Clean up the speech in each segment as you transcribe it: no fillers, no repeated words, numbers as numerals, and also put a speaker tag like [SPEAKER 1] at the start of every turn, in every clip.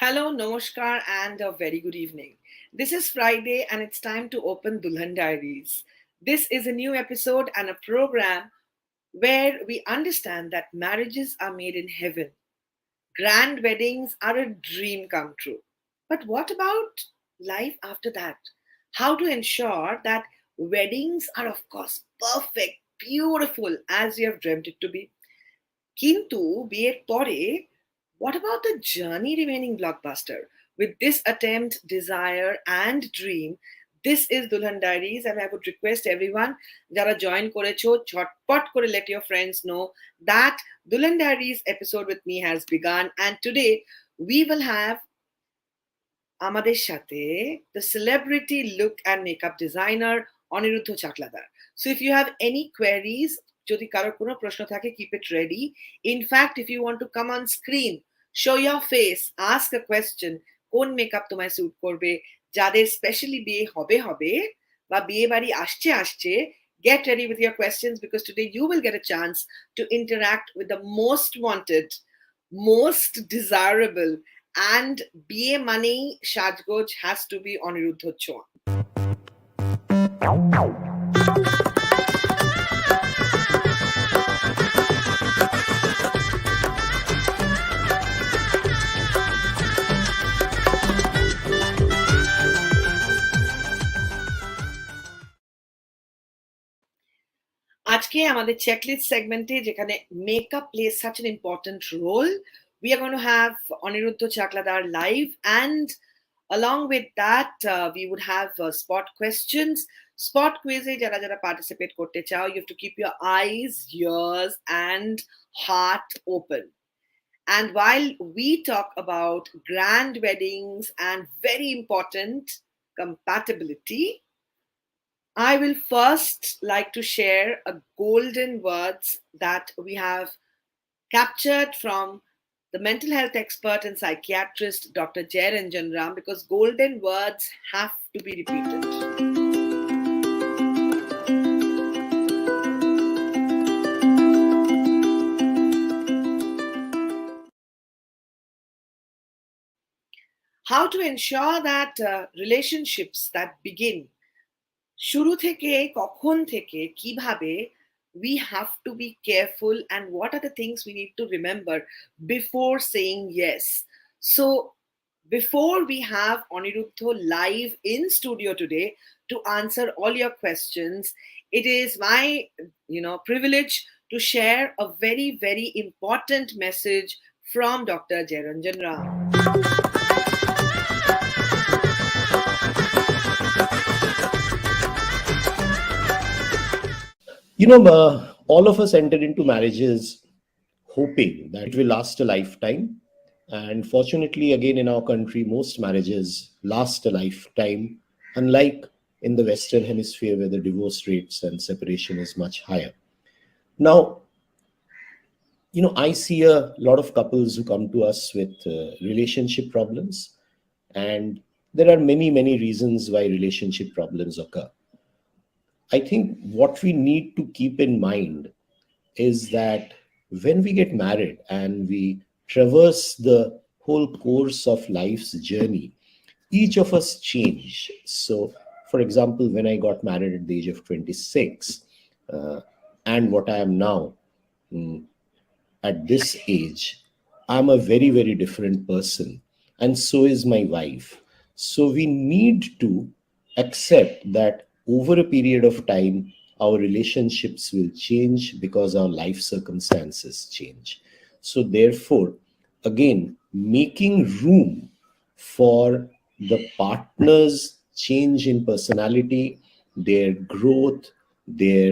[SPEAKER 1] Hello, Namaskar, and a very good evening. This is Friday, and it's time to open Dulhan Diaries. This is a new episode and a program where we understand that marriages are made in heaven. Grand weddings are a dream come true. But what about life after that? How to ensure that weddings are, of course, perfect, beautiful, as you have dreamt it to be? কিন্তু বিয়ের পরে what about the journey remaining blockbuster? With this attempt, desire, and dream, this is Dulhan Diaries, and I would request everyone jara join korecho chotpot kore let your friends know that Dulhan Diaries episode with me has begun, and today we will have আমাদের সাথে the celebrity look and makeup designer Aniruddha Chakladar. So if you have any queries, যদি কারো কোনো প্রশ্ন থাকে, keep it ready. In fact, if you want to come on screen, show your face, ask a question, কোন makeup তোমায় sweet করবে, যাদের specially বিয়ে হবে বা বিয়ে বাড়ি আসছে, get ready with your questions, because today you will get a chance to interact with the most wanted, most desirable, and BA money Shajgoj has to be Aniruddha Chon. আজকে আমাদের চেকলিস্ট সেগমেন্টে যেখানে makeup plays such an important role, we are going to have Aniruddha Chakladar live, and along with that we would have spot questions, spot quiz e jara jara participate korte chao, you have to keep your eyes, ears and heart open. And while we talk about grand weddings and very important compatibility, I will first like to share a golden words that we have captured from the mental health expert and psychiatrist Dr. Jairanjan Ram, because golden words have to be repeated. How to ensure that relationships that begin শুরু থেকে কখন থেকে কিভাবে, we have to be careful, and what are the things we need to remember before saying yes. So before we have Aniruddha live in studio today to answer all your questions, it is my privilege to share a very, very important message from Dr. Jairanjan Ram.
[SPEAKER 2] All of us enter into marriages hoping that it will last a lifetime. And fortunately, again, in our country, most marriages last a lifetime, unlike in the Western Hemisphere where the divorce rates and separation is much higher. Now, I see a lot of couples who come to us with relationship problems, and there are many, many reasons why relationship problems occur. I think what we need to keep in mind is that when we get married and we traverse the whole course of life's journey, each of us change. So, for example, when I got married at the age of 26 and what I am now at this age, I'm a very, very different person, and so is my wife. So we need to accept that over a period of time, our relationships will change because our life circumstances change. So therefore, again, making room for the partner's change in personality, their growth, their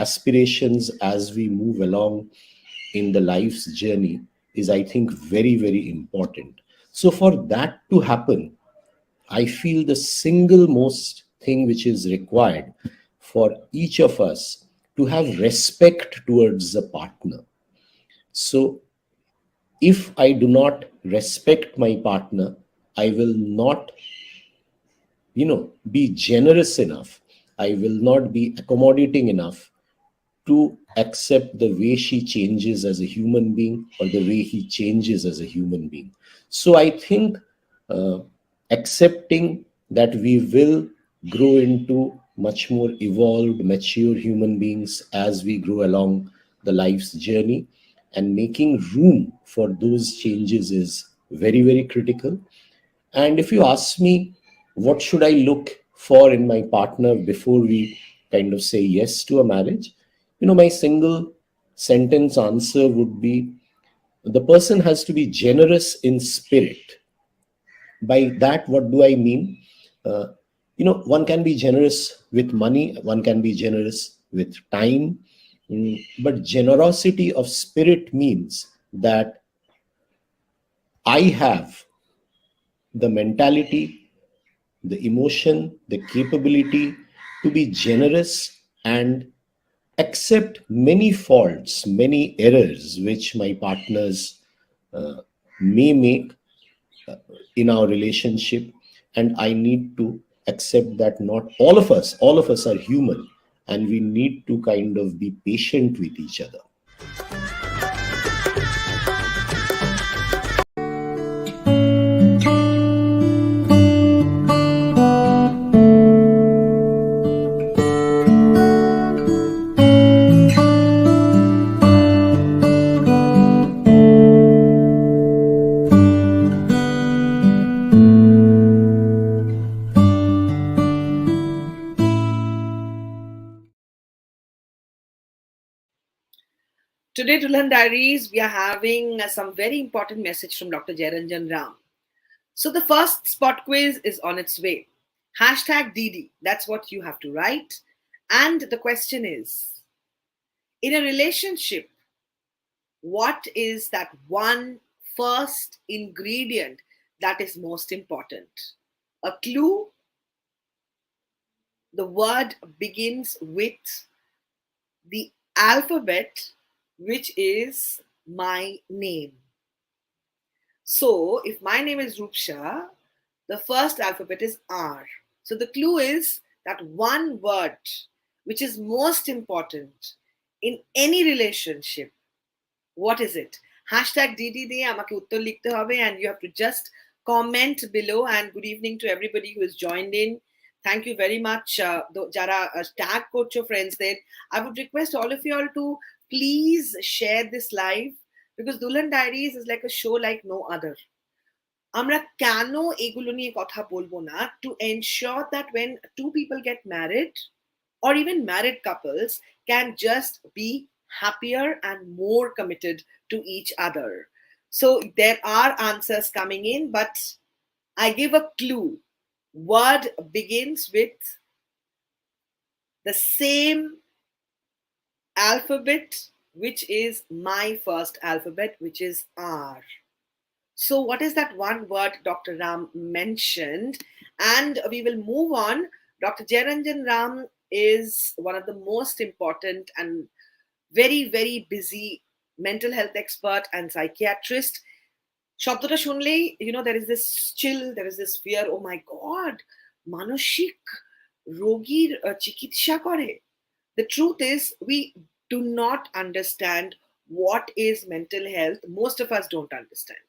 [SPEAKER 2] aspirations as we move along in the life's journey is, I think, very, very important. So for that to happen, I feel the single most thing which is required for each of us to have respect towards the partner. So if I do not respect my partner, I will not be generous enough, I will not be accommodating enough to accept the way she changes as a human being or the way he changes as a human being. So I think accepting that we will grow into much more evolved, mature human beings as we grow along the life's journey, and making room for those changes is very, very critical. And if you ask me, what should I look for in my partner before we kind of say yes to a marriage? My single sentence answer would be the person has to be generous in spirit. By that, what do I mean? Uh, one can be generous with money, one can be generous with time, but generosity of spirit means that I have the mentality, the emotion, the capability to be generous and accept many faults, many errors which my partners uh, may make in our relationship. And I need to accept that not all of us are human, and we need to kind of be patient with each other.
[SPEAKER 1] Today, Dulhan Diaries, we are having some very important message from Dr. Jayaranjan Ram. So the first spot quiz is on its way. Hashtag DD, that's what you have to write. And the question is, in a relationship, what is that one first ingredient that is most important? A clue, the word begins with the alphabet, which is my name. So if my name is Roopsha, the first alphabet is R. So the clue is that one word which is most important in any relationship. What is it? Hashtag DD দিয়ে আমাকে উত্তর লিখতে হবে, and you have to just comment below. And good evening to everybody who has joined in. Thank you very much. Jara tag করছো friends then. I would request all of you all to please share this live, because Dulhan Diaries is like a show like no other. আমরা কেন এগুলো নিয়ে কথা বলবো না, to ensure that when two people get married or even married couples can just be happier and more committed to each other. So there are answers coming in, but I give a clue. Word begins with the same alphabet, which is my first alphabet, which is R. So what is that one word Dr. Ram mentioned? And we will move on. Dr. Jayaranjan Ram is one of the most important and very, very busy mental health expert and psychiatrist. শব্দটা শুনলেই, there is this chill, there is this fear, oh my God, মানসিক রোগীর চিকিৎসা করে. The truth is, we do not understand what is mental health. Most of us don't understand.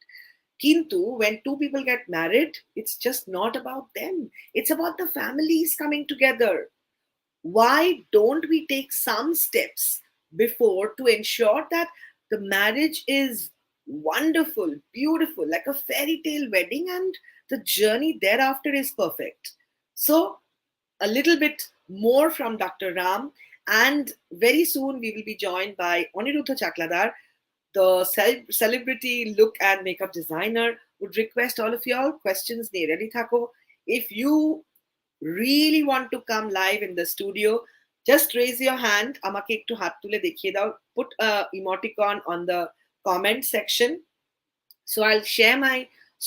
[SPEAKER 1] Kintu, when two people get married, it's just not about them. It's about the families coming together. Why don't we take some steps before to ensure that the marriage is wonderful, beautiful, like a fairy tale wedding, and the journey thereafter is perfect? So, a little bit more from Dr. Ram, and very soon we will be joined by Aniruddha Chakladar, the celebrity look and makeup designer. Would request all of y'all questions niye ready thako. If you really want to come live in the studio, just raise your hand, amake ekটু হাত তুলে দেখিয়ে দাও, put a emoticon on the comment section. So I'll share my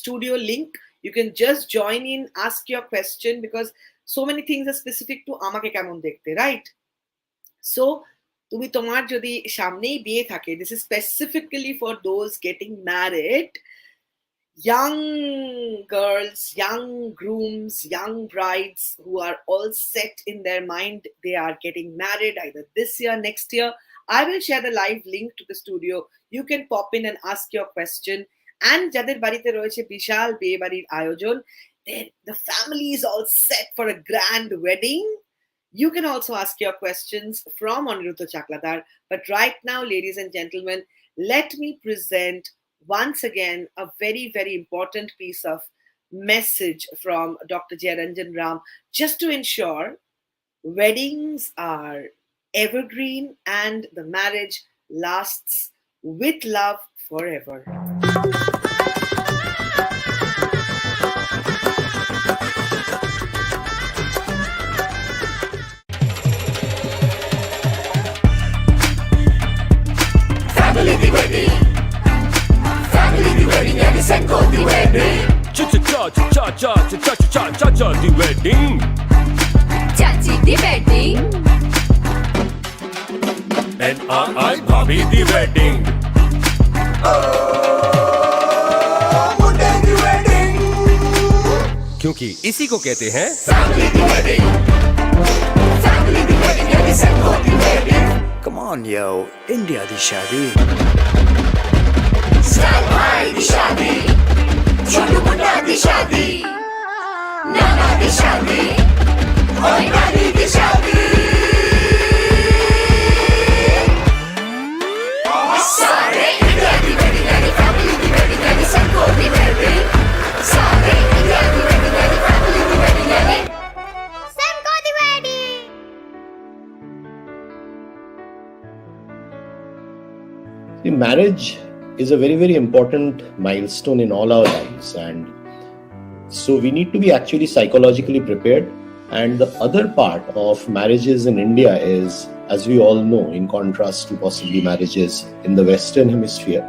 [SPEAKER 1] studio link. You can just join in, ask your question, because so many things are specific to amake kemon dekhte, right? So তুমি তোমার যদি সামনেই বিয়ে থাকে, this is specifically for those getting married, young girls, young grooms, young brides who are all set in their mind they are getting married either this year, next year. I will share the live link to the studio. You can pop in and ask your question. And যাদের বাড়িতে রয়েছে বিশাল বিয়ে বাড়ির আয়োজন, the family is all set for a grand wedding. You can also ask your questions from Aniruddha Chakladar. But right now, ladies and gentlemen, let me present once again a very, very important piece of message from Dr. Jayaranjan Ram, just to ensure weddings are evergreen and the marriage lasts with love forever.
[SPEAKER 3] Family the wedding, family the wedding, and the Senco the wedding.
[SPEAKER 4] Cha-cha-cha-cha-cha-cha-cha-cha the wedding.
[SPEAKER 3] Chachi the wedding,
[SPEAKER 4] N-R-I Bobby the wedding.
[SPEAKER 3] Munde the wedding.
[SPEAKER 4] क्योंकि इसी को कहते हैं
[SPEAKER 3] Family the wedding, family the wedding, and the Senco the wedding.
[SPEAKER 5] Come on, yo, India di shadi.
[SPEAKER 3] Style high the shadi, chulu munna the shadi, nana the shadi, hoy nani the shadi. Sare India the wedding, and the family the wedding, and the Senco the wedding. Sare India the wedding, and the family the wedding, and the Senco the wedding.
[SPEAKER 2] See, marriage is a very, very important milestone in all our lives, and so we need to be actually psychologically prepared. And the other part of marriages in India is, as we all know, in contrast to possibly marriages in the Western Hemisphere,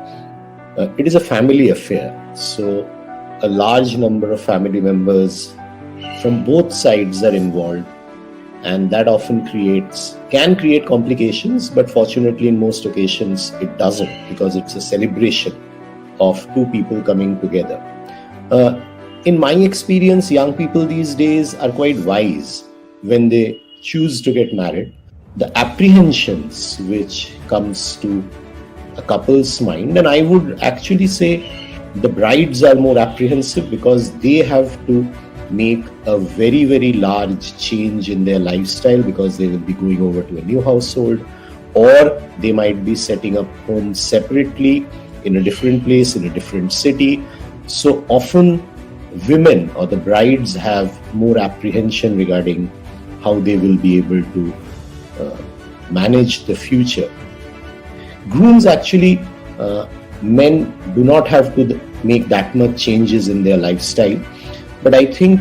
[SPEAKER 2] it is a family affair. So a large number of family members from both sides are involved, and that often can create complications, but fortunately in most occasions it doesn't, because it's a celebration of two people coming together. In my experience, young people these days are quite wise when they choose to get married. The apprehensions which comes to a couple's mind, and I would actually say the brides are more apprehensive, because they have to make a very, very large change in their lifestyle, because they will be going over to a new household, or they might be setting up homes separately in a different place, in a different city. So often women or the brides have more apprehension regarding how they will be able to manage the future. Grooms actually, men do not have to make that much changes in their lifestyle. But I think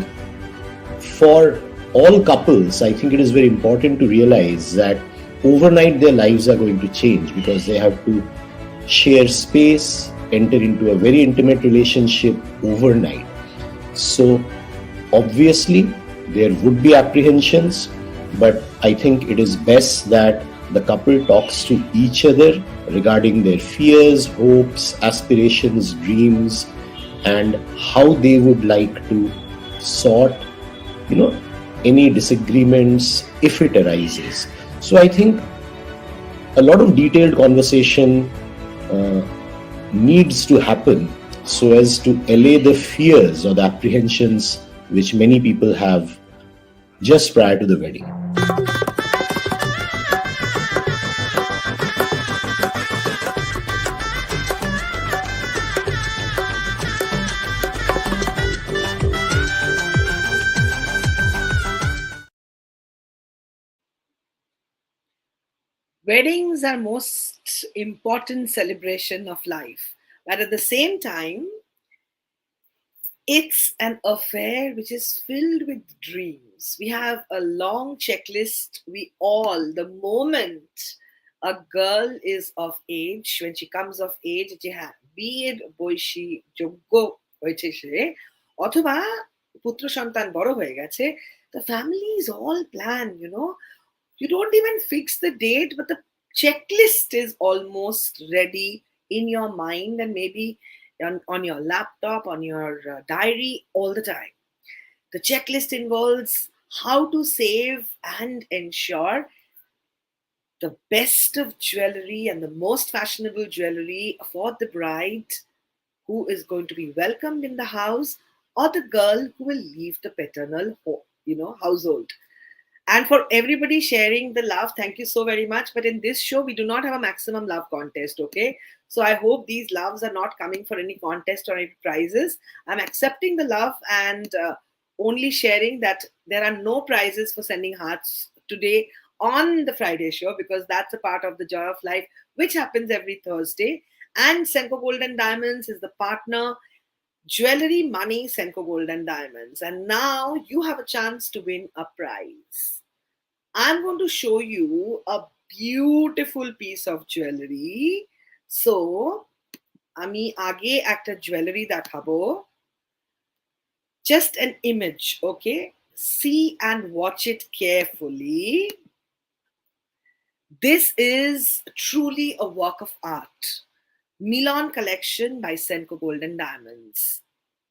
[SPEAKER 2] for all couples, I think it is very important to realize that overnight their lives are going to change, because they have to share space, enter into a very intimate relationship overnight. So obviously there would be apprehensions, but I think it is best that the couple talks to each other regarding their fears, hopes, aspirations, dreams, and how they would like to sort, any disagreements if it arises. So I think a lot of detailed conversation needs to happen, so as to allay the fears or the apprehensions which many people have just prior to the wedding.
[SPEAKER 1] Weddings are most important celebration of life, but at the same time, it's an affair which is filled with dreams. We have a long checklist. The moment a girl is of age, when she comes of age, যে হ্যাঁ বিয়ের বয়সী যোগ্য হয়েছে সে, অথবা পুত্র সন্তান বড় হয়ে গেছে, the family is all planned, You don't even fix the date, but the checklist is almost ready in your mind, and maybe on your laptop, on your diary all the time. The checklist involves how to save and ensure the best of jewelry and the most fashionable jewelry for the bride who is going to be welcomed in the house, or the girl who will leave the paternal household. And for everybody sharing the love, thank you so very much. But in this show, we do not have a maximum love contest, okay? So I hope these loves are not coming for any contest or any prizes. I'm accepting the love and only sharing that there are no prizes for sending hearts today on the Friday show, because that's a part of the Joy of Life, which happens every Thursday. And Senco Gold and Diamonds is the partner. Jewelry, money, Senco Gold and Diamonds. And now you have a chance to win a prize. I'm going to show you a beautiful piece of jewelry. So, ami aage ekta jewelry dekhabo. Just an image, okay? See and watch it carefully. This is truly a work of art. Milan collection by Senco Gold and Diamonds.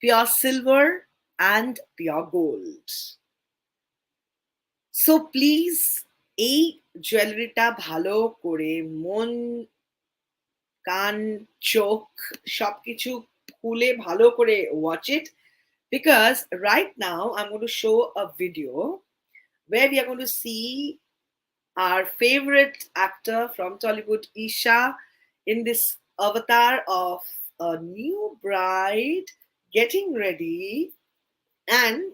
[SPEAKER 1] Pure silver and pure gold. So please, এই জুয়েলারিটা ভালো করে মন কান চোখ সবকিছু খুলে ভালো করে watch it, because right now I'm going to show a video where we are going to see our favorite actor from Tollywood, Isha, in this avatar of a new bride getting ready. And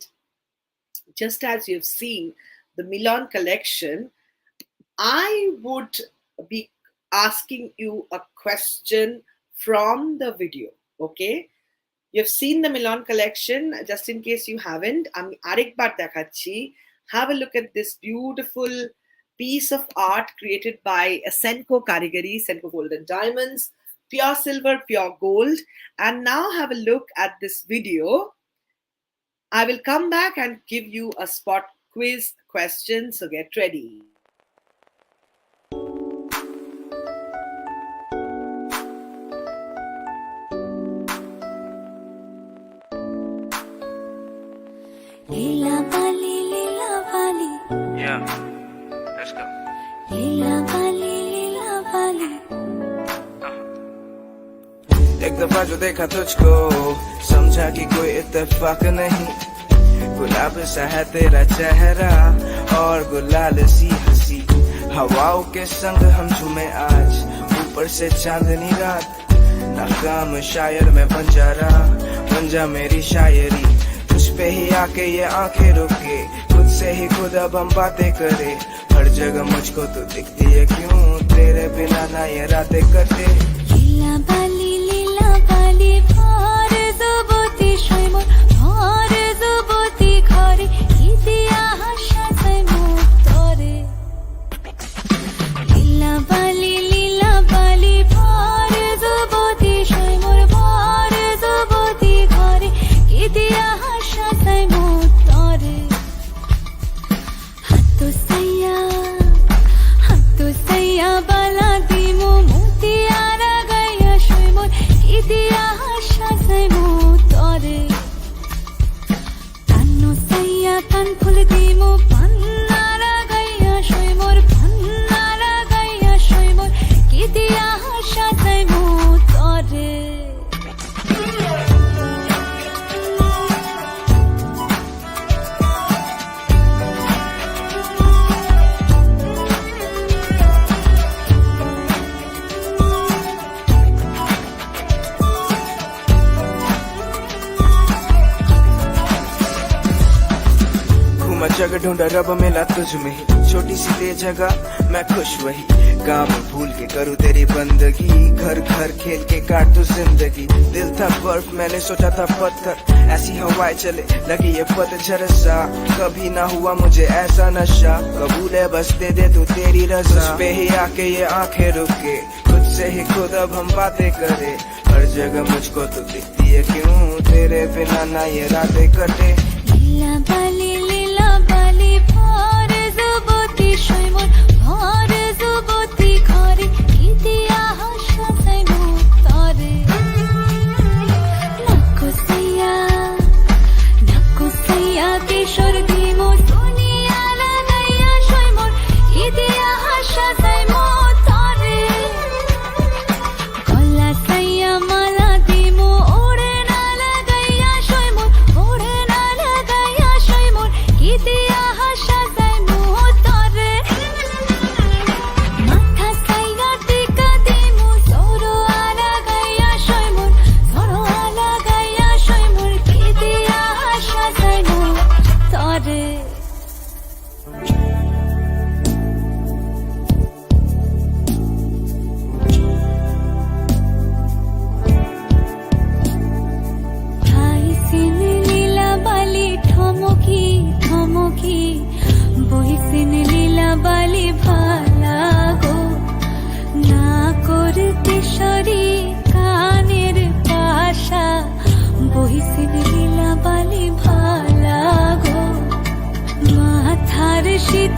[SPEAKER 1] just as you've seen the Milan collection, I would be asking you a question from the video, okay? You've seen the Milan collection. Just in case you haven't, আমি আরেকবার দেখাচ্ছি. Have a look at this beautiful piece of art created by Senco Karigari, Senco Gold and Diamonds, pure silver, pure gold. And now have a look at this video. I will come back and give you a spot quiz question, so get ready.
[SPEAKER 3] Lila Bali, Lila Bali.
[SPEAKER 6] Yeah, let's go.
[SPEAKER 3] Lila Bali, Lila Bali.
[SPEAKER 6] एक दफा जो देखा तुझको समझा कि कोई इत्तेफाक नहीं, गुलाब सा है तेरा चेहरा और गुलाल सी हंसी, हवाओं के संग हम झूमे आज, ऊपर से चांदनी रात, नाकाम शायर में बन जा मेरी शायरी, तुझ पे ही आके ये आंखें रुके, खुद से ही खुद अब हम बातें करे, हर जगह मुझको तू दिखती है क्यों, तेरे बिना ना ये रातें कटे.
[SPEAKER 3] Lila Bali, Lila Bali, bhar zuboti shoymor, bhar zuboti khare, idiya hasha saimor tore. Lila Bali, Lila Bali, bhar zuboti shoymor, bhar zuboti khare, idiya hasha saimor tore. Hatto sayya bala dimu mutiyara gaya shoymor, idiya hasha saimor tore. Tanno sayya tan phul dimu pannara gaya shoymor, pannara gaya shoymor, idiya hasha saimor tore.
[SPEAKER 6] घूमा जगह ढूंढा रब मिला तुझ में ही, छोटी सी दे जगह मैं खुश वही, काम भूल के करूँ तेरी बंदगी, घर घर खेल के काट तू जिंदगी, दिल था बर्फ मैंने सोचा था पत्थर, ऐसी हवाएं चले लगी ये पतझड़ सा, कभी ना हुआ मुझे ऐसा नशा, कबूल है बस दे दे तू तेरी रज़ा, पे ही आके ये आंखें रुके, खुद से ही खुद अब हम बातें करे, हर जगह मुझको तू दिखती है क्यों, तेरे बिना ना ये रातें कटे.
[SPEAKER 3] Lila Bali, Lila Bali, bhar zuboti shoymor, bhar zuboti khare, idiya hasha saimor tore. Nakko sayya kishor dimo duniya lagaya shoymor, idiya hasha saimor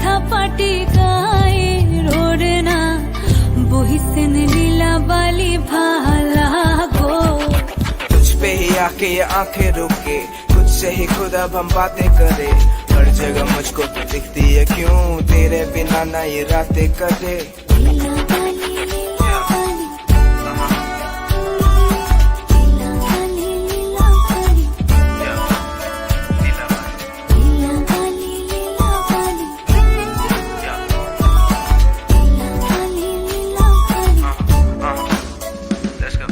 [SPEAKER 3] মাথা পাটি গায়ে रोरे ना बोहिसन लीला बाली भाला गो
[SPEAKER 6] तुझ पे ही आके ये आंखें रोके खुद से ही खुद अब हम बातें करे हर जगह मुझको तू दिखती है क्यों तेरे बिना ना ये रातें कटे
[SPEAKER 3] लीला बाली लीला बाली लीला बाली लीला बाली लीला बाली लीला बाली लीला बाली लीला बाली
[SPEAKER 6] Let's go.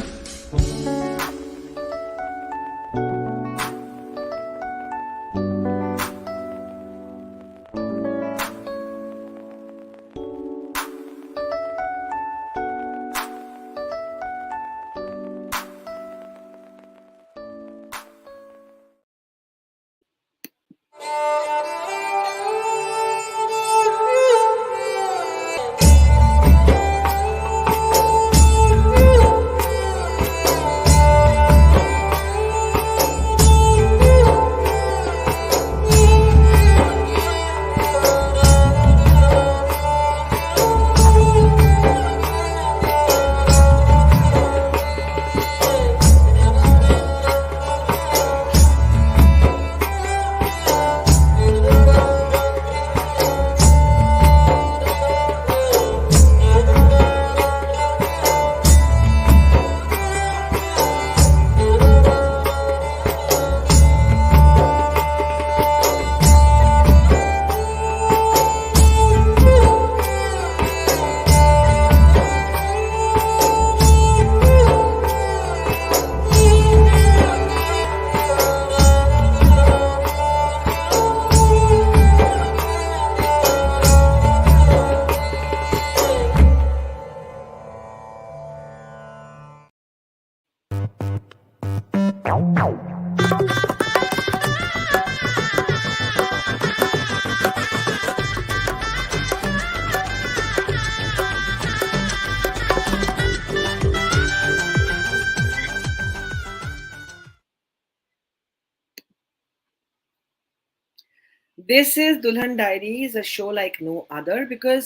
[SPEAKER 1] This is Dulhan Diaries, a show like no other, because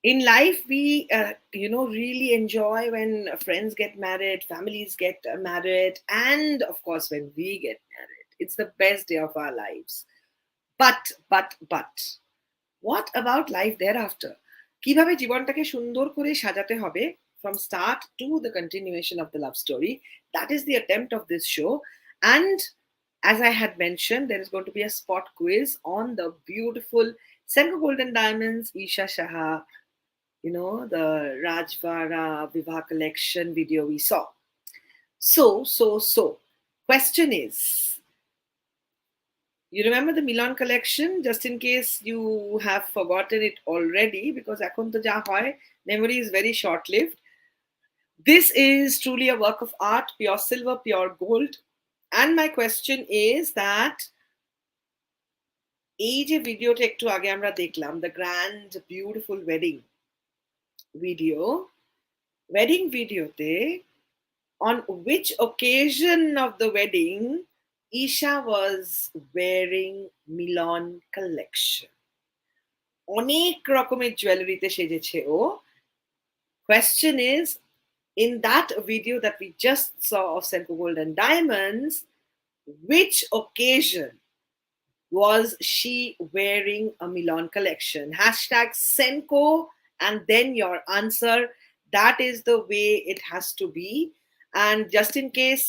[SPEAKER 1] in life we really enjoy when friends get married, families get married, and of course when we get married. It's the best day of our lives. But what about life thereafter? কিভাবে জীবনটাকে সুন্দর করে সাজাতে হবে from start to the continuation of the love story? That is the attempt of this show. And as I had mentioned, there is going to be a spot quiz on the beautiful Senco Golden Diamonds Isha Shaha, the Rajvara Vivah collection video we saw. So, question is, you remember the Milan collection? Just in case you have forgotten it already, because ekhon to ja hoy, memory is very short-lived. This is truly a work of art, pure silver, pure gold. And my question is that এই যে ভিডিওটা একটু আগে আমরা দেখলাম, the grand beautiful wedding videote, on which occasion of the wedding Isha was wearing Milan collection? অনেক রকমের জুয়েলারিতে সেজেছে ও. Question is, in that video that we just saw of Senco Golden Diamonds, which occasion was she wearing a Milan collection? Hashtag Senco and then your answer. That is the way it has to be. And just in case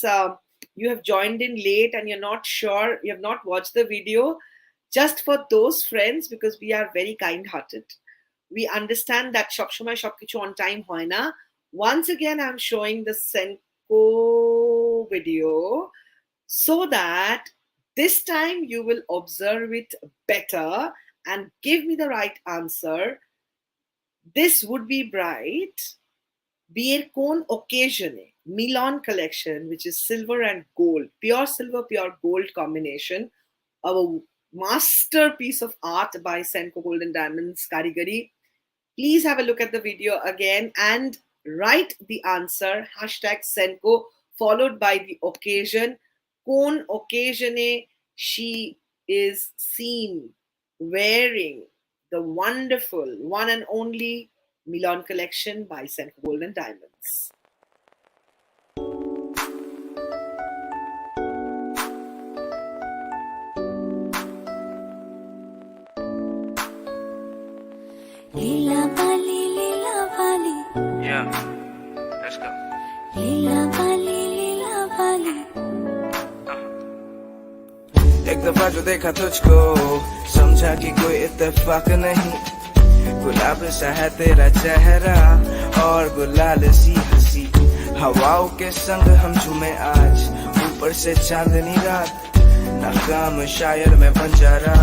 [SPEAKER 1] you have joined in late and you're not sure, you have not watched the video, just for those friends, because we are very kind-hearted, we understand that shop shomoy shop kichu on time hoy na. Once again, I'm showing the Senco video so that this time you will observe it better and give me the right answer. This would be bright. বিয়ের কোন occasion-এ Milan collection, which is silver and gold, pure silver, pure gold combination, a masterpiece of art by Senco Golden Diamonds Karigari. Please have a look at the video again and write the answer, hashtag Senco, followed by the occasion. Kon occasion-e she is seen wearing the wonderful one and only Milan collection by Senco Golden Diamonds.
[SPEAKER 3] Lila Bali, Lila Bali.
[SPEAKER 6] Yeah, let's go.
[SPEAKER 3] Lila Bali, Lila Bali.
[SPEAKER 6] एक दफा जो देखा तुझको समझा कि कोई इत्तेफाक नहीं, गुलाब सा है तेरा चेहरा और गुलाल सी हंसी, हवाओं के संग हम झूमे आज ऊपर से चांदनी रात, नाकाम शायर में बंजारा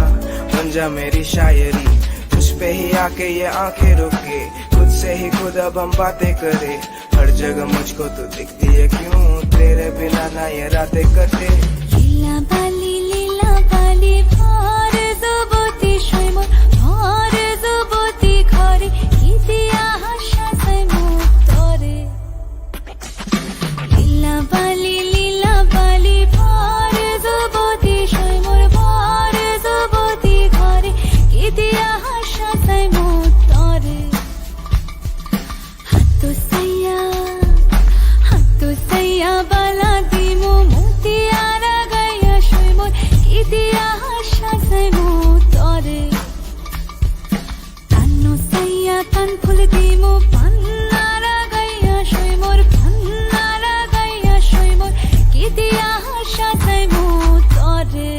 [SPEAKER 6] बन जा मेरी शायरी, तुझ पे ही आके ये आंखें रुके, खुद से ही खुद अब हम बातें करे, हर जगह मुझको तू दिखती है क्यों, तेरे बिना ना ये रातें कटे।
[SPEAKER 3] Lila Bali, Lila Bali, bhar zuboti shoymor, bhar zuboti khare, kidiya hasha sai mutore. Lila Bali, Lila Bali, bhar zuboti shoymor, bhar zuboti khare, kidiya hasha sai mutore. Hattu sayya bala dimu mutiyara gaya shoymor, kidiya hasha sai mutore. Tanno sayya tan phul dimu pannara gaya shoymor, pannara gaya shoymor, kidiya hasha sai mutore.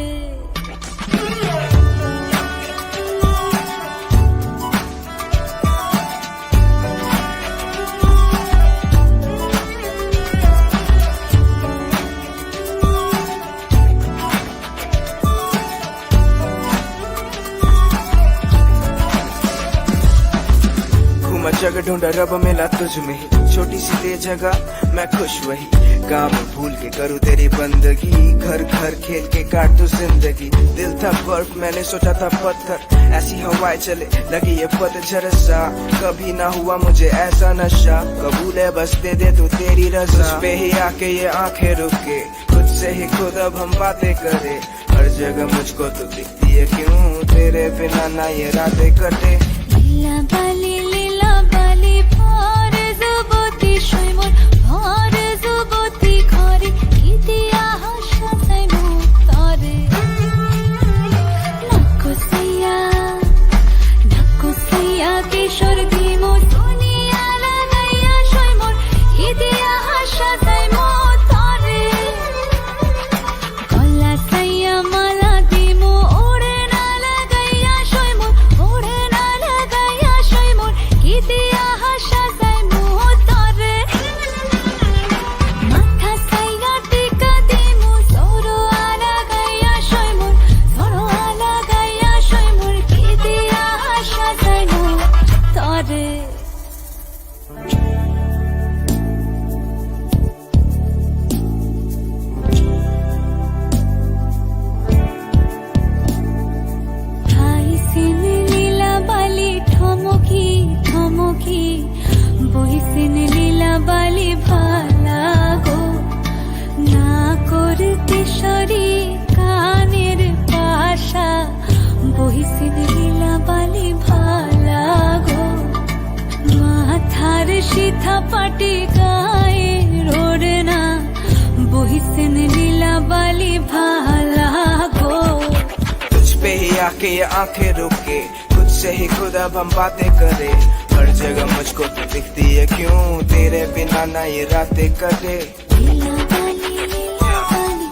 [SPEAKER 6] घूमा जगह ढूंढा रब मिला तुझ में ही, छोटी सी तेज जगह मैं खुश वही, काम भूल के करूँ तेरी बंदगी, घर घर खेल के काट तू जिंदगी, दिल था बर्फ मैंने सोचा था पत्थर, ऐसी हवाएं चले लगी ये पतझड़ सा, कभी ना हुआ मुझे ऐसा नशा, कबूल है बस दे दे तू तेरी रजा, तुझ पे ही आके ये आंखें रुके, खुद से ही खुद अब हम बातें करे, हर जगह मुझको तू दिखती है क्यों, तेरे बिना ना ये रातें कटे।
[SPEAKER 3] Lila Bali, Lila Bali, bhar zuboti shoymor, bhar zuboti khare, kidiya hasha sai mutore. Nakko sayya kishor dimu duniya lagaya shoymor, kidiya hasha sai mutore. Gola sayya mala dimu ore na lagaya shoymor, ore na lagaya shoymor, kidiya hasha sai mutore. Matha sayya tika dimu soro lagaya shoymor, soro lagaya shoymor, kidiya hasha sai mutore. Haisin Lila Bali ঠমকি ঠমকি, বইসিন লীলা বালি ভালা গো, না করতে sorry কানের পাশা, বইসিন লীলা বালি ভালা গো, মাথার সিথা পাটি গায়ে রোড় না, বইসিন লীলা বালি ভালা গো।
[SPEAKER 6] तुझ पे ही आके ये आंखें रुके, खुद से ही खुद अब हम बातें करे, हर जगह मुझको तू दिखती है क्यों, तेरे बिना ना ये रातें कटे।
[SPEAKER 3] Lila Bali, Lila Bali.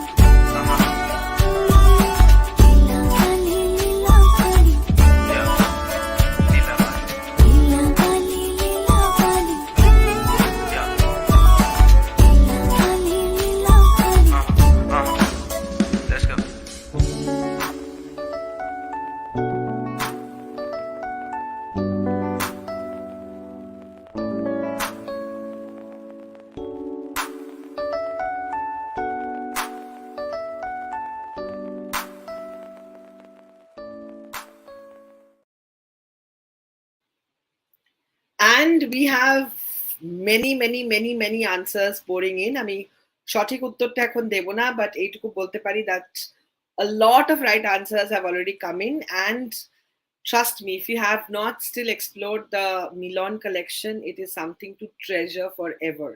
[SPEAKER 3] Lila Bali, Lila Bali. Lila Bali, Lila Bali. Lila Bali, Lila Bali.
[SPEAKER 6] Let's go.
[SPEAKER 1] And we have many answers pouring in. আমি সঠিক উত্তরটা এখন দেব না, but এইটুকু বলতে পারি that a lot of right answers have already come in, and Trust me, if you have not still explored the Milan collection, it is something to treasure forever.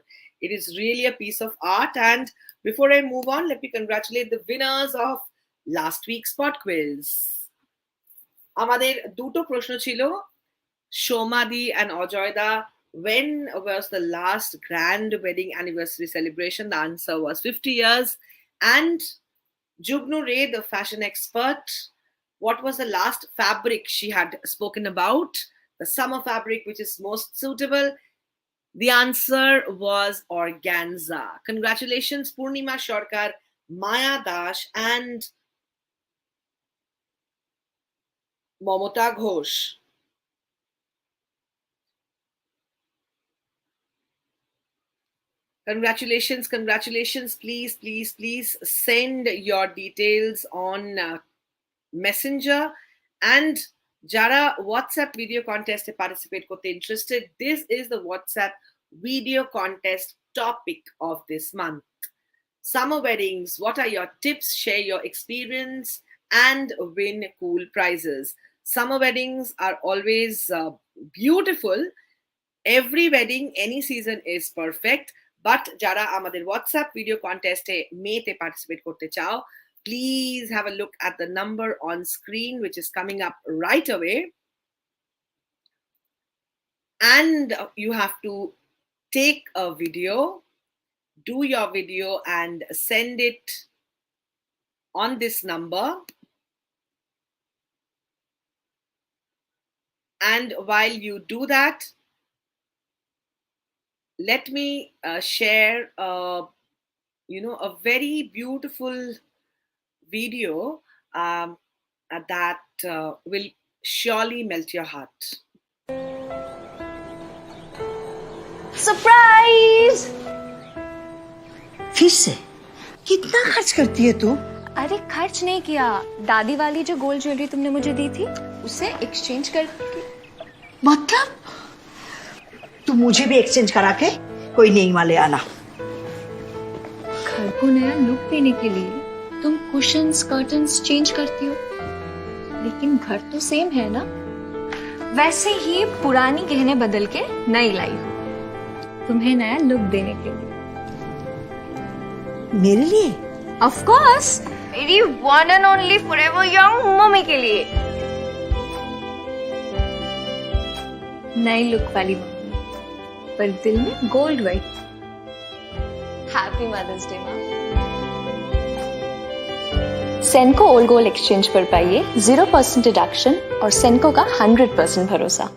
[SPEAKER 1] It is really a piece of art. And before I move on, let me congratulate the winners of last week's spot quiz. আমাদের দুটো প্রশ্ন ছিল, Shomadi and Ajoyda, when was the last grand wedding anniversary celebration? The answer was 50 years. And Jugnu Ray, the fashion expert, what was the last fabric she had spoken about? The summer fabric which is most suitable? The answer was organza. Congratulations, Purnima Sharkar, Maya Dash, and Momota Ghosh. Congratulations. Please send your details on Messenger. And Jara WhatsApp video contest to participate kote interested, this is the WhatsApp video contest topic of this month. Summer weddings, what are your tips? Share your experience and win cool prizes. Summer weddings are always beautiful. Every wedding, any season is perfect. But jara amader WhatsApp video contest e mete participate korte chao, please have a look at the number on screen, which is coming up right away. And you have to take a video, do your video and send it on this number. And while you do that, let me share a very beautiful video that will surely melt your heart.
[SPEAKER 7] Surprise!
[SPEAKER 8] फिर से कितना खर्च करती है तू?
[SPEAKER 7] अरे खर्च नहीं किया, दादी वाली जो गोल्ड ज्वेलरी तुमने मुझे दी थी उसे एक्सचेंज करके।
[SPEAKER 8] मतलब तू मुझे भी एक्सचेंज करा के कोई नई वाले आना।
[SPEAKER 7] घर को नया लुक देने के लिए तुम कुशन्स कर्टन्स चेंज करती हो, लेकिन घर तो सेम है ना। वैसे ही पुरानी गहने बदल के नई लाई हो, तुम्हें नया लुक देने के लिए।
[SPEAKER 8] मेरे लिए?
[SPEAKER 7] ऑफ कोर्स, मेरी one and only forever young mummy के लिए। नई लुक वाली मम्मी, पर दिल में gold white. Happy mother's day माँ। सेनको ओल्ड गोल्ड एक्सचेंज पर पाइए 0% डिडक्शन और सेनको का 100% भरोसा।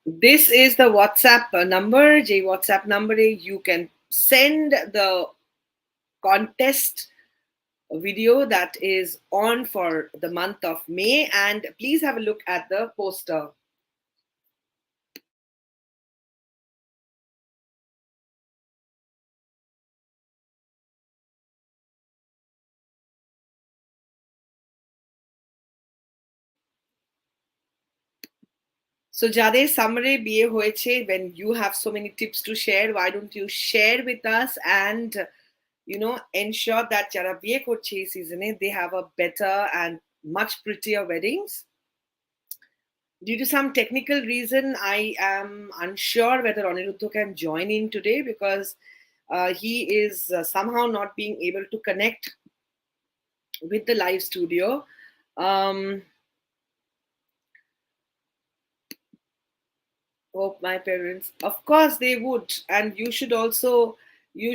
[SPEAKER 1] This is the WhatsApp number. J WhatsApp number. You can send the contest video that is on for the month of May, and please have a look at the poster. So Jade Samre biye hoyeche, when you have so many tips to share, why don't you share with us and ensure that jara biye korche ei season they have a better and much prettier weddings. Due to some technical reason, I am unsure whether Aniruddha can join in today because he is somehow not being able to connect with the live studio. Hope my parents, of course they would, and you should also do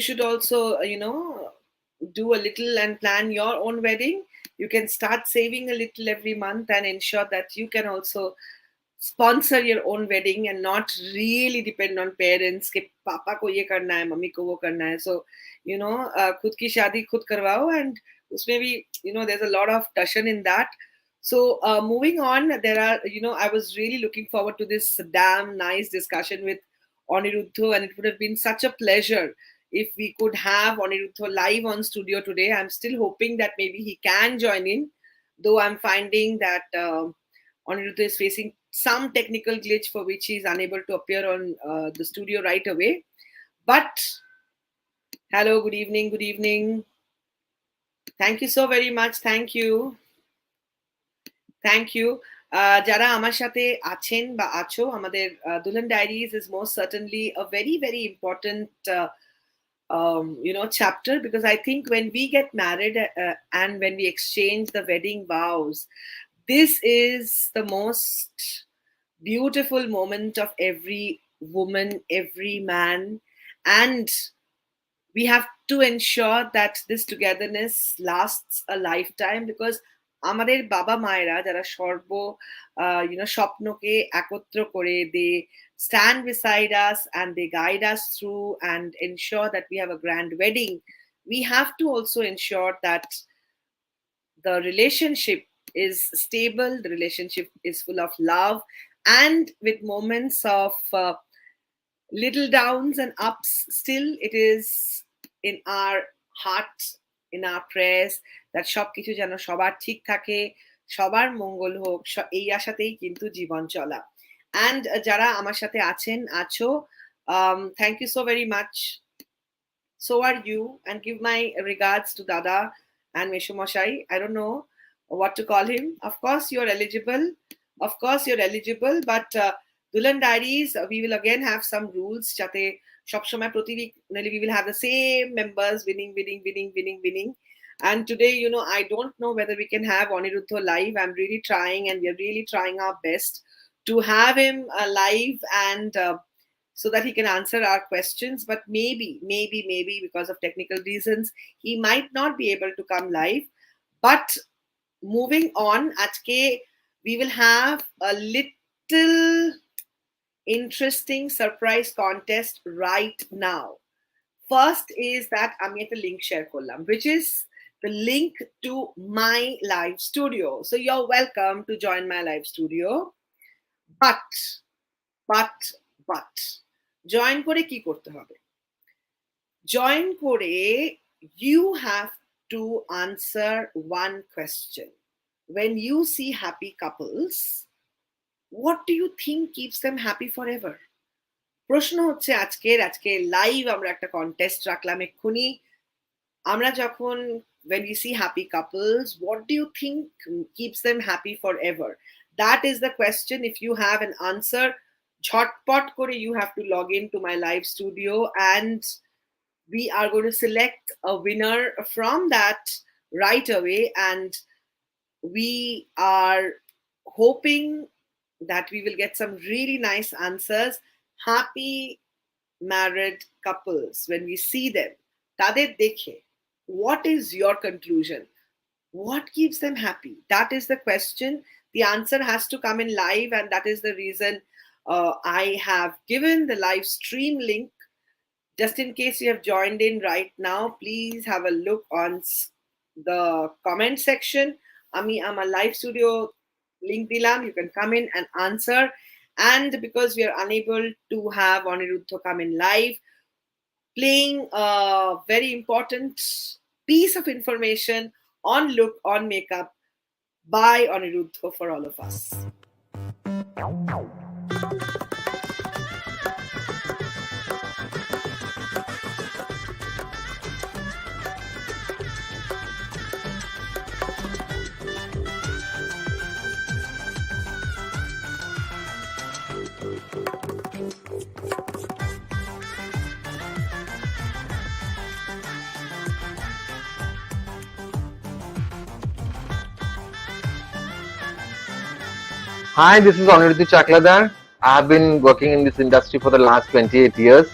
[SPEAKER 1] a little and plan your own wedding. You can start saving a little every month and ensure that you can also sponsor your own wedding and not really depend on parents कि पापा को ये करना है mummy को वो करना है. So खुद की शादी खुद करवाओ, and उसमें भी there's a lot of tension in that. So moving on, there are I was really looking forward to this damn nice discussion with Aniruddha, and it would have been such a pleasure if we could have Aniruddha live on studio today. I'm still hoping that maybe he can join in, though I'm finding that Aniruddha is facing some technical glitch for which he is unable to appear on the studio right away. But hello, good evening, good evening. Thank you so very much. Thank you. Thank you. যারা আমার সাথে আছেন বা আছো, আমাদের Dulhan Diaries is most certainly a very, very important chapter, because I think when we get married and when we exchange the wedding vows, this is the most beautiful moment of every woman, every man, and we have to ensure that this togetherness lasts a lifetime, because আমাদের বাবা মায়েরা যারা স্বপ্নকে একত্র করে, they stand beside us and they guide us through and ensure that we have a grand wedding. We have to also ensure that the relationship is stable, the relationship is full of love, and with moments of little downs and ups. Still, it is in our hearts, in our prayers, that সবকিছু যেন সবার ঠিক থাকে, সবার মঙ্গল হোক, এই আশাতেই কিন্তু জীবন চলা. And যারা আমার সাথে আছো, thank you so very much. So are you, and give my regards to Dada and Meshumoshai. I don't know what to call him. Of course you're eligible, but Dulhan Diaries, we will again have some rules যাতে সবসময় প্রতি week we will have the same members winning. And today, I don't know whether we can have Aniruddha live. I'm really trying, and we're really trying our best to have him live, and so that he can answer our questions. But maybe because of technical reasons, he might not be able to come live. But moving on, ajke we will have a little interesting surprise contest right now. First is that আমি একটা link share করলাম, which is the link to my live studio. So you're welcome to join my live studio. But join করে কি করতে হবে? Join করে you have to answer one question. When you see happy couples, what do you think keeps them happy forever? প্রশ্ন হচ্ছে আজকে live আমরা একটা কন্টেস্ট রাখলাম এক্ষুনি। আমরা যখন when we see happy couples, what do you think keeps them happy forever? That is the question. If you have an answer, ঝটপট করে you have to log in to my live studio, and we are going to select a winner from that right away, and we are hoping that we will get some really nice answers. Happy married couples, when we see them, তাদের দেখে, what is your conclusion? What keeps them happy? That is the question. The answer has to come in live, and that is the reason I have given the live stream link. Just in case you have joined in right now, please have a look on the comment section. Ami ama live studio link dilam. You can come in and answer. And because we are unable to have Aniruddha come in live, playing a very important piece of information on look, on makeup by Aniruddha for all of us.
[SPEAKER 9] Hi, this is Aniruddha Chakladar. I have been working in this industry for the last 28 years.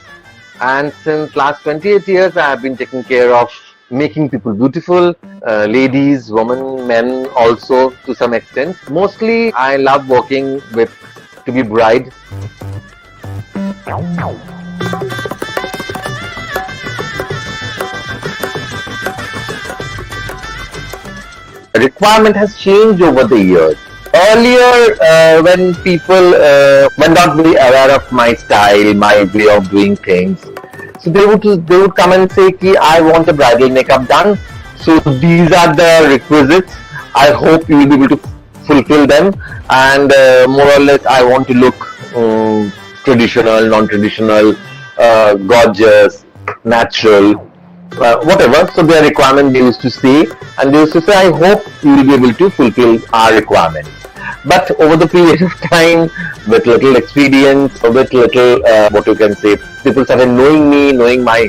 [SPEAKER 9] And since last 28 years, I have been taking care of making people beautiful, ladies, women, men also to some extent. Mostly, I love working with to-be bride. Requirement has changed over the years. Earlier, when people were not very aware of my style, my way of doing things, so they would come and say, "Ki I want a bridal makeup done. So these are the requisites. I hope you will be able to fulfill them. And more or less, I want to look traditional, non-traditional, gorgeous, natural." Whatever. So their requirement they used to say, and they used to say, "I hope you will be able to fulfill our requirement." But over the period of time, with little experience, with little what you can say, people started knowing me, knowing my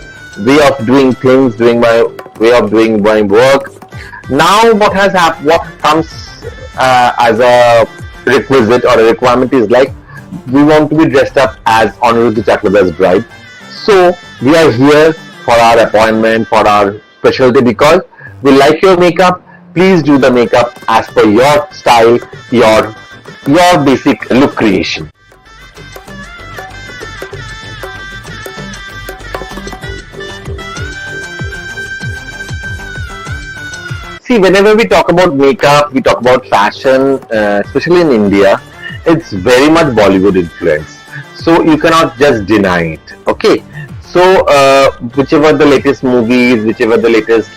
[SPEAKER 9] way of doing things, doing my way of doing my work. Now, what comes as a requisite or a requirement is like, we want to be dressed up as Aniruddha Chakladar's bride. So we are here for our appointment, for our specialty, because we like your makeup. Please do the makeup as per your style, your basic look creation. See, whenever we talk about makeup, we talk about fashion, especially in India, it's very much Bollywood influence. So you cannot just deny it. Okay. So whichever the latest movies, whichever the latest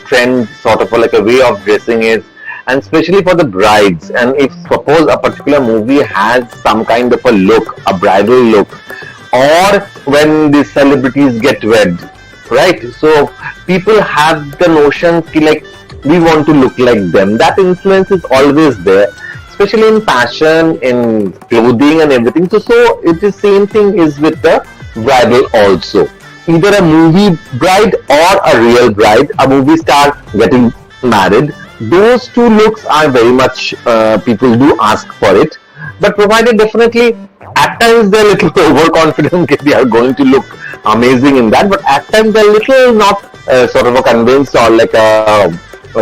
[SPEAKER 9] trend, sort of like a way of dressing is, and especially for the brides. And if suppose a particular movie has some kind of a look, a bridal look, or when the celebrities get wed, right? So people have the notion like we want to look like them. That influence is always there, especially in fashion, in clothing and everything. So it is same thing is with the bridal also. Either a movie bride or a real bride, a movie star getting married. Those two looks are very much people do ask for it. But provided definitely at times they're a little overconfident they are going to look amazing in that, but at times they're a little not sort of a convinced or like a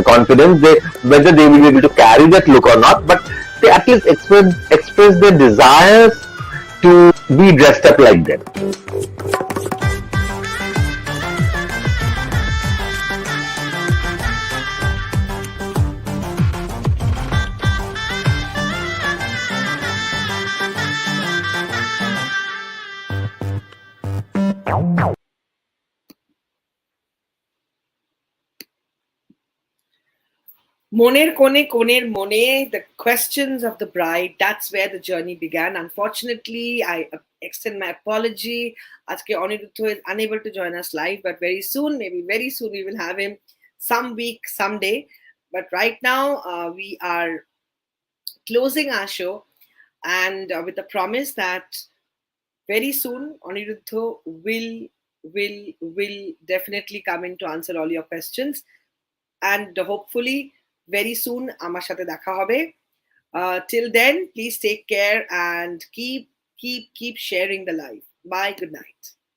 [SPEAKER 9] confidence whether they will be able to carry that look or not, but they at least express their desires to be dressed up like them.
[SPEAKER 1] Moner Kone Koner Mone, the questions of the bride, that's where the journey began. Unfortunately, I extend my apology. Aske Aniruddha is unable to join us live, but very soon, maybe very soon, we will have him some week, someday. But right now, we are closing our show, and with the promise that very soon Aniruddha will definitely come in to answer all your questions, and hopefully very soon আমার সাথে দেখা হবে. Till then, please take care and keep sharing the life. Bye. Good night.